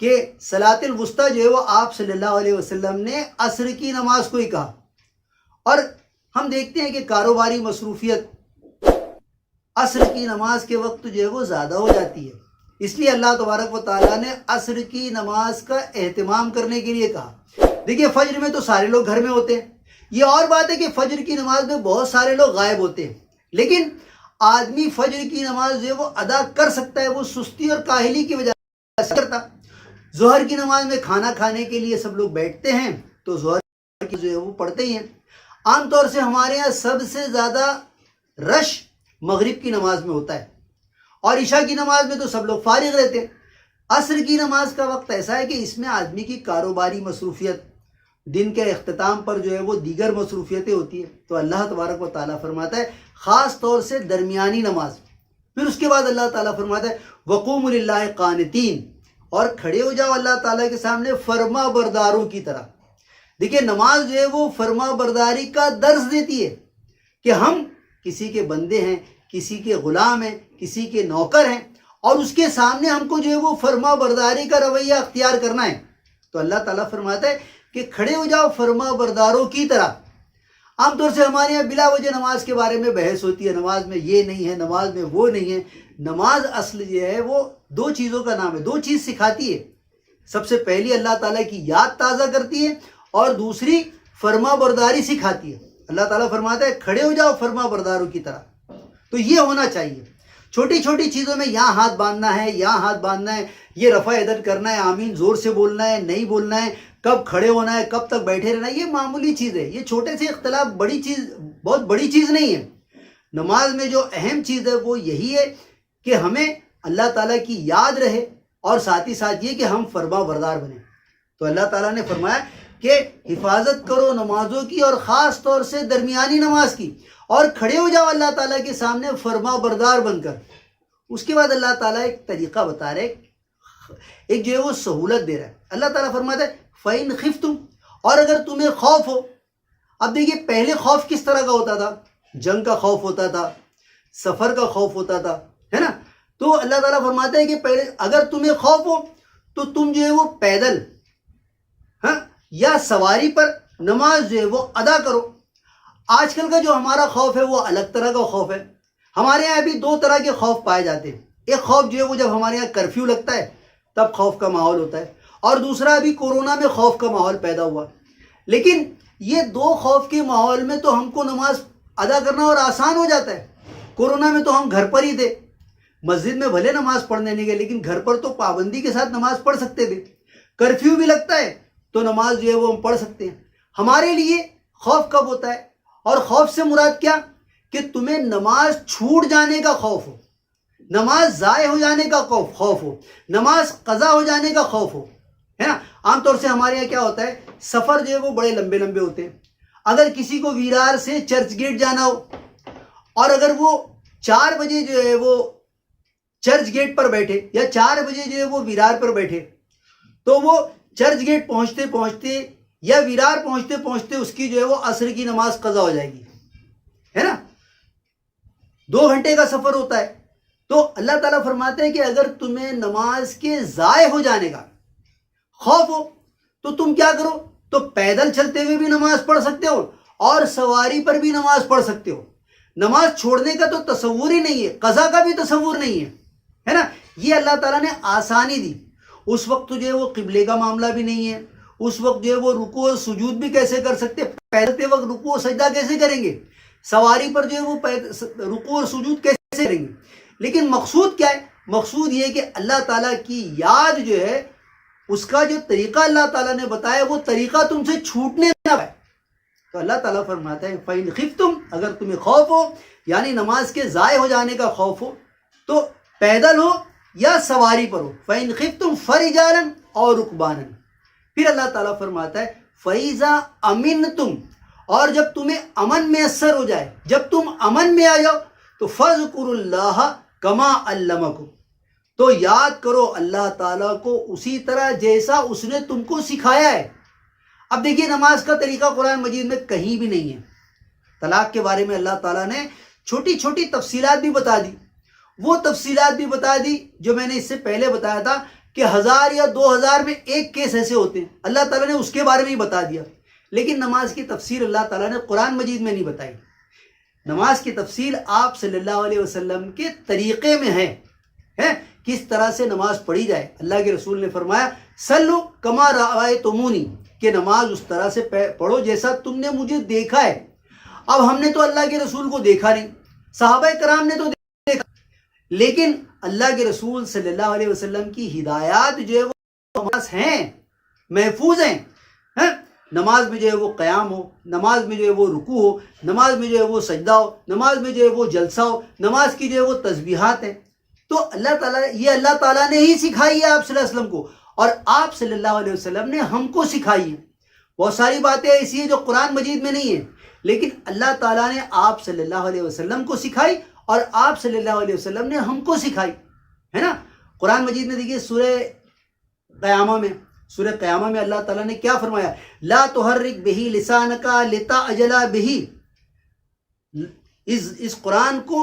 کہ صلاۃ الوسطیٰ جو ہے وہ آپ صلی اللہ علیہ وسلم نے عصر کی نماز کو ہی کہا. اور ہم دیکھتے ہیں کہ کاروباری مصروفیت عصر کی نماز کے وقت جو ہے وہ زیادہ ہو جاتی ہے، اس لیے اللہ تبارک و تعالیٰ نے عصر کی نماز کا اہتمام کرنے کے لیے کہا. دیکھیے فجر میں تو سارے لوگ گھر میں ہوتے ہیں، یہ اور بات ہے کہ فجر کی نماز میں بہت سارے لوگ غائب ہوتے ہیں، لیکن آدمی فجر کی نماز جو ہے وہ ادا کر سکتا ہے، وہ سستی اور کاہلی کی وجہ سے کرتا. ظہر کی نماز میں کھانا کھانے کے لیے سب لوگ بیٹھتے ہیں تو ظہر کی جو ہے وہ پڑھتے ہی ہیں. عام طور سے ہمارے یہاں سب سے زیادہ رش مغرب کی نماز میں ہوتا ہے، اور عشاء کی نماز میں تو سب لوگ فارغ رہتے ہیں. عصر کی نماز کا وقت ایسا ہے کہ اس میں آدمی کی کاروباری مصروفیت، دن کے اختتام پر جو ہے وہ دیگر مصروفیتیں ہوتی ہیں. تو اللہ تبارک و تعالیٰ فرماتا ہے خاص طور سے درمیانی نماز. پھر اس کے بعد اللہ تعالیٰ فرماتا ہے وقوموا للہ قانتین، اور کھڑے ہو جاؤ اللہ تعالیٰ کے سامنے فرما برداروں کی طرح. دیکھیے نماز جو ہے وہ فرما برداری کا درس دیتی ہے کہ ہم کسی کے بندے ہیں، کسی کے غلام ہیں، کسی کے نوکر ہیں، اور اس کے سامنے ہم کو جو ہے وہ فرما برداری کا رویہ اختیار کرنا ہے. تو اللہ تعالیٰ فرماتا ہے کہ کھڑے ہو جاؤ فرما برداروں کی طرح. عام طور سے ہمارے یہاں بلا وجہ نماز کے بارے میں بحث ہوتی ہے، نماز میں یہ نہیں ہے، نماز میں وہ نہیں ہے. نماز اصل جو ہے وہ دو چیزوں کا نام ہے، دو چیز سکھاتی ہے. سب سے پہلی اللہ تعالیٰ کی یاد تازہ کرتی ہے، اور دوسری فرما برداری سکھاتی ہے. اللہ تعالیٰ فرماتا ہے کھڑے ہو جاؤ فرما برداروں کی طرح. تو یہ ہونا چاہیے. چھوٹی چھوٹی چیزوں میں یہاں ہاتھ باندھنا ہے، یہاں ہاتھ باندھنا ہے، یہ رفع یدین کرنا ہے، آمین زور سے بولنا ہے، نہیں بولنا ہے، کب کھڑے ہونا ہے، کب تک بیٹھے رہنا ہے، یہ معمولی چیز ہے. یہ چھوٹے سے اختلاف بہت بڑی چیز نہیں ہے. نماز میں جو اہم چیز ہے وہ یہی ہے کہ ہمیں اللہ تعالیٰ کی یاد رہے، اور ساتھ ہی ساتھ یہ کہ ہم فرما بردار بنیں. تو اللہ تعالیٰ نے فرمایا کہ حفاظت کرو نمازوں کی، اور خاص طور سے درمیانی نماز کی، اور کھڑے ہو جاؤ اللہ تعالیٰ کے سامنے فرما بردار بن کر. اس کے بعد اللہ تعالیٰ ایک طریقہ بتا رہے، ایک جو ہے وہ سہولت دے رہا ہے. اللہ تعالیٰ فرماتا ہے فَإِنْ خِفْتُمْ، اور اگر تمہیں خوف ہو. اب دیکھیے پہلے خوف کس طرح کا ہوتا تھا؟ جنگ کا خوف ہوتا تھا، سفر کا خوف ہوتا تھا، ہے نا. تو اللہ تعالیٰ فرماتا ہے کہ پہلے اگر تمہیں خوف ہو تو تم جو ہے وہ پیدل یا سواری پر نماز جو ہے وہ ادا کرو. آج کل کا جو ہمارا خوف ہے وہ الگ طرح کا خوف ہے. ہمارے یہاں ابھی دو طرح کے خوف پائے جاتے ہیں. ایک خوف جو ہے وہ جب ہمارے یہاں کرفیو لگتا ہے تب خوف کا ماحول ہوتا ہے، اور دوسرا ابھی کورونا میں خوف کا ماحول پیدا ہوا. لیکن یہ دو خوف کے ماحول میں تو ہم کو نماز ادا کرنا اور آسان ہو جاتا ہے. کورونا میں تو ہم گھر پر ہی تھے، مسجد میں بھلے نماز پڑھنے نہیں گئے، لیکن گھر پر تو پابندی کے ساتھ نماز پڑھ سکتے تھے. کرفیو بھی لگتا ہے تو نماز جو ہے وہ ہم پڑھ سکتے ہیں. ہمارے لیے خوف کب ہوتا ہے؟ اور خوف سے مراد کیا؟ کہ تمہیں نماز چھوٹ جانے کا خوف ہو، نماز ضائع ہو جانے کا خوف ہو، نماز قضا ہو جانے کا خوف ہو، ہے نا. عام طور سے ہمارے یہاں کیا ہوتا ہے، سفر جو ہے وہ بڑے لمبے لمبے ہوتے ہیں. اگر کسی کو ویرار سے چرچ گیٹ جانا ہو، اور اگر وہ 4 بجے جو ہے وہ چرچ گیٹ پر بیٹھے، یا 4 بجے جو ہے وہ ویرار پر بیٹھے، تو وہ چرچ گیٹ پہنچتے پہنچتے یا ویرار پہنچتے پہنچتے اس کی جو ہے وہ عصر کی نماز قضا ہو جائے گی، ہے نا. 2 گھنٹے کا سفر ہوتا ہے. تو اللہ تعالیٰ فرماتے ہیں کہ اگر تمہیں نماز کے ضائع ہو جانے کا خوف ہو تو تم کیا کرو، تو پیدل چلتے ہوئے بھی نماز پڑھ سکتے ہو، اور سواری پر بھی نماز پڑھ سکتے ہو. نماز چھوڑنے کا تو تصور ہی نہیں ہے، قضا کا بھی تصور نہیں ہے نا. یہ اللہ تعالیٰ نے آسانی دی. اس وقت جو ہے وہ قبلے کا معاملہ بھی نہیں ہے، اس وقت جو ہے وہ رکوع و سجود بھی کیسے کر سکتے، پیدل وقت رکوع و سجدہ کیسے کریں گے، سواری پر جو ہے وہ رکوع اور سجود کیسے کریں گے. لیکن مقصود کیا ہے؟ مقصود یہ کہ اللہ تعالیٰ کی یاد جو ہے اس کا جو طریقہ اللہ تعالیٰ نے بتایا وہ طریقہ تم سے چھوٹنے نہ پائے. تو اللہ تعالیٰ فرماتا ہے فَإِنْ خِفْتُمْ، اگر تمہیں خوف ہو، یعنی نماز کے ضائع ہو جانے کا خوف ہو، تو پیدل ہو یا سواری پر ہو. فَإِنْ خِفْتُمْ فَرِجَالًا أَوْ رُكْبَانًا. پھر اللہ تعالیٰ فرماتا ہے فَإِذَا أَمِنْتُمْ، اور جب تمہیں امن میسر ہو جائے، جب تم امن میں آ جاؤ، تو فَاذْكُرُوا اللَّهَ كَمَا عَلَّمَكُمْ، تو یاد کرو اللہ تعالیٰ کو اسی طرح جیسا اس نے تم کو سکھایا ہے. اب دیکھیے نماز کا طریقہ قرآن مجید میں کہیں بھی نہیں ہے. طلاق کے بارے میں اللہ تعالیٰ نے چھوٹی چھوٹی تفصیلات بھی بتا دی. وہ تفصیلات بھی بتا دی جو میں نے اس سے پہلے بتایا تھا کہ 1000 یا 2000 میں ایک کیس ایسے ہوتے ہیں، اللہ تعالیٰ نے اس کے بارے میں ہی بتا دیا، لیکن نماز کی تفسیر اللہ تعالیٰ نے قرآن مجید میں نہیں بتائی۔ نماز کی تفصیل آپ صلی اللہ علیہ وسلم کے طریقے میں ہے کس طرح سے نماز پڑھی جائے۔ اللہ کے رسول نے فرمایا صلو کما رأیتمونی، کہ نماز اس طرح سے پڑھو جیسا تم نے مجھے دیکھا ہے۔ اب ہم نے تو اللہ کے رسول کو دیکھا نہیں، صحابہ کرام نے تو دیکھا، لیکن اللہ کے رسول صلی اللہ علیہ وسلم کی ہدایات جو ہے وہ نماز ہیں، محفوظ ہیں۔ نماز میں جو ہے وہ قیام ہو، نماز میں جو ہے وہ رکوع ہو، نماز میں جو ہے وہ سجدہ ہو، نماز میں جو ہے وہ جلسہ ہو، نماز کی جو ہے وہ تسبیحات ہیں۔ تو اللہ تعالیٰ نے ہی سکھائی ہے آپ صلی اللہ علیہ وسلم کو، اور آپ صلی اللہ علیہ وسلم نے ہم کو سکھائی ہے۔ بہت ساری باتیں ایسی ہیں جو قرآن مجید میں نہیں ہیں، لیکن اللہ تعالیٰ نے آپ صلی اللہ علیہ وسلم کو سکھائی اور آپ صلی اللہ علیہ وسلم نے ہم کو سکھائی، ہے نا۔ قرآن مجید میں دیکھیے سورہ قیامہ میں اللہ تعالیٰ نے کیا فرمایا؟ لا تحرک بہی لسانک لتعجل بہی، اس قرآن کو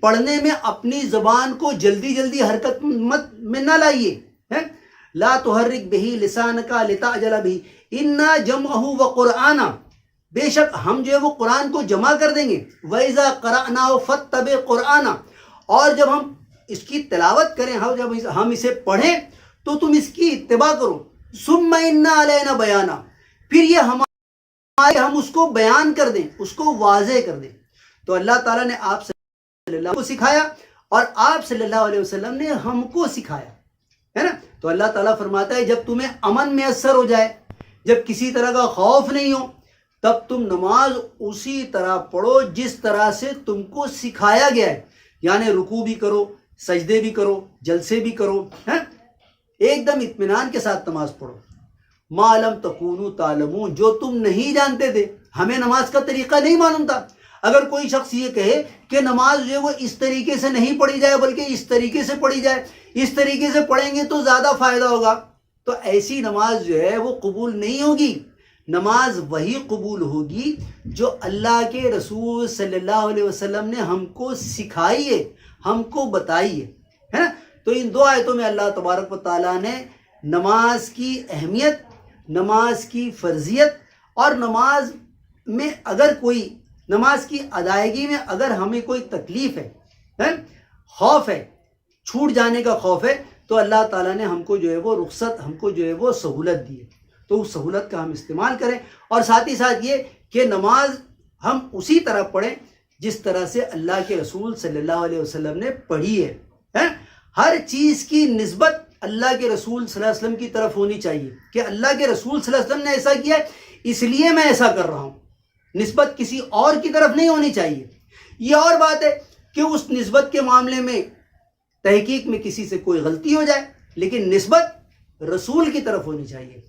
پڑھنے میں اپنی زبان کو جلدی جلدی حرکت میں نہ لائیے۔ لا تحرک بہی لسانک لتعجل بہی انا جمعہ وقرآنہ، بے شک ہم جو ہے وہ قرآن کو جمع کر دیں گے۔ وَإِذَا قَرَأْنَاهُ فَاتَّبِعْ قُرْآنَ، اور جب ہم اس کی تلاوت کریں، جب ہم اسے پڑھیں تو تم اس کی اتباع کرو۔ ثُمَّ إِنَّ عَلَيْنَا بَيَانًا، پھر یہ ہم اس کو بیان کر دیں، اس کو واضح کر دیں۔ تو اللہ تعالیٰ نے آپ صلی اللہ علیہ وسلم کو سکھایا اور آپ صلی اللہ علیہ وسلم نے ہم کو سکھایا، ہے نا۔ تو اللہ تعالیٰ فرماتا ہے جب تمہیں امن میسر ہو جائے، جب کسی طرح کا خوف نہیں ہو، تب تم نماز اسی طرح پڑھو جس طرح سے تم کو سکھایا گیا ہے، یعنی رکوع بھی کرو، سجدے بھی کرو، جلسے بھی کرو، ایک دم اطمینان کے ساتھ نماز پڑھو۔ ما لم تکونوا تعلمون، جو تم نہیں جانتے تھے، ہمیں نماز کا طریقہ نہیں معلوم تھا۔ اگر کوئی شخص یہ کہے کہ نماز جو ہے وہ اس طریقے سے نہیں پڑھی جائے بلکہ اس طریقے سے پڑھی جائے، اس طریقے سے پڑھیں گے تو زیادہ فائدہ ہوگا، تو ایسی نماز جو ہے وہ قبول نہیں ہوگی۔ نماز وہی قبول ہوگی جو اللہ کے رسول صلی اللہ علیہ وسلم نے ہم کو سکھائی ہے، ہم کو بتائی ہے نا۔ تو ان دو آیتوں میں اللہ تبارک و تعالیٰ نے نماز کی اہمیت، نماز کی فرضیت، اور نماز میں اگر کوئی، نماز کی ادائیگی میں اگر ہمیں کوئی تکلیف ہے، خوف ہے، چھوٹ جانے کا خوف ہے، تو اللہ تعالیٰ نے ہم کو جو ہے وہ رخصت، ہم کو جو ہے وہ سہولت دی ہے، تو اس سہولت کا ہم استعمال کریں، اور ساتھ ہی ساتھ یہ کہ نماز ہم اسی طرح پڑھیں جس طرح سے اللہ کے رسول صلی اللہ علیہ وسلم نے پڑھی ہے۔ ہر چیز کی نسبت اللہ کے رسول صلی اللہ علیہ وسلم کی طرف ہونی چاہیے کہ اللہ کے رسول صلی اللہ علیہ وسلم نے ایسا کیا ہے اس لیے میں ایسا کر رہا ہوں، نسبت کسی اور کی طرف نہیں ہونی چاہیے۔ یہ اور بات ہے کہ اس نسبت کے معاملے میں تحقیق میں کسی سے کوئی غلطی ہو جائے، لیکن نسبت رسول کی طرف ہونی چاہیے۔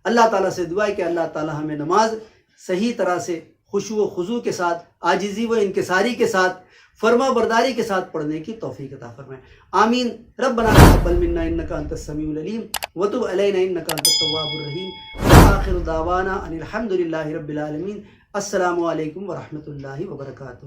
اللہ تعالیٰ سے دعا ہے کہ اللہ تعالیٰ ہمیں نماز صحیح طرح سے خشوع و خضوع کے ساتھ، عاجزی و انکساری کے ساتھ، فرما برداری کے ساتھ پڑھنے کی توفیق عطا فرمائے۔ آمین۔ ربنا تقبل منا انک انت السمیع العلیم وتب علینا انک انت التواب الرحیم وآخر دعوانا ان الحمد للہ رب العالمین۔ السلام علیکم ورحمۃ اللہ وبرکاتہ۔